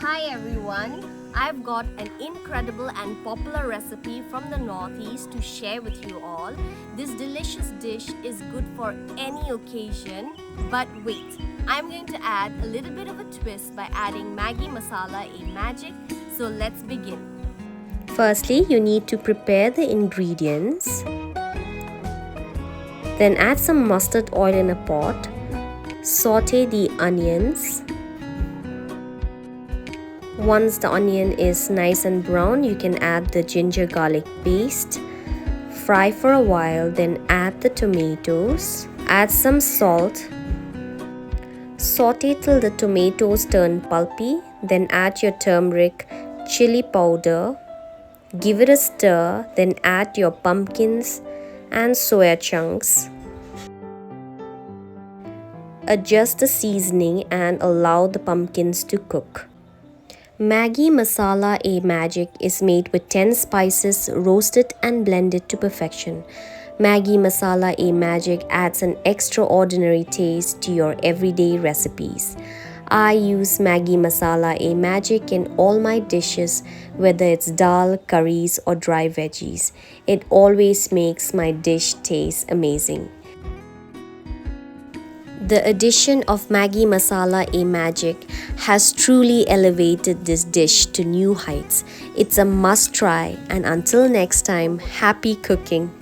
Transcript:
Hi everyone, I've got an incredible and popular recipe from the Northeast to share with you all. This delicious dish is good for any occasion, but wait, I'm going to add a little bit of a twist by adding Maggi Masala Ae Magic, so let's begin. Firstly, you need to prepare the ingredients. Then add some mustard oil in a pot. Saute the onions. Once the onion is nice and brown, you can add the ginger garlic paste. Fry for a while, then add the tomatoes. Add some salt. Saute till the tomatoes turn pulpy. Then add your turmeric, chili powder. Give it a stir, then add your pumpkins and soya chunks. Adjust the seasoning and allow the pumpkins to cook. Maggi Masala Ae Magic is made with 10 spices roasted and blended to perfection. Maggi Masala Ae Magic adds an extraordinary taste to your everyday recipes. I use Maggi Masala Ae Magic in all my dishes, whether it's dal, curries or dry veggies. It always makes my dish taste amazing. The addition of Maggi Masala Ae Magic has truly elevated this dish to new heights. It's a must try, and until next time, happy cooking!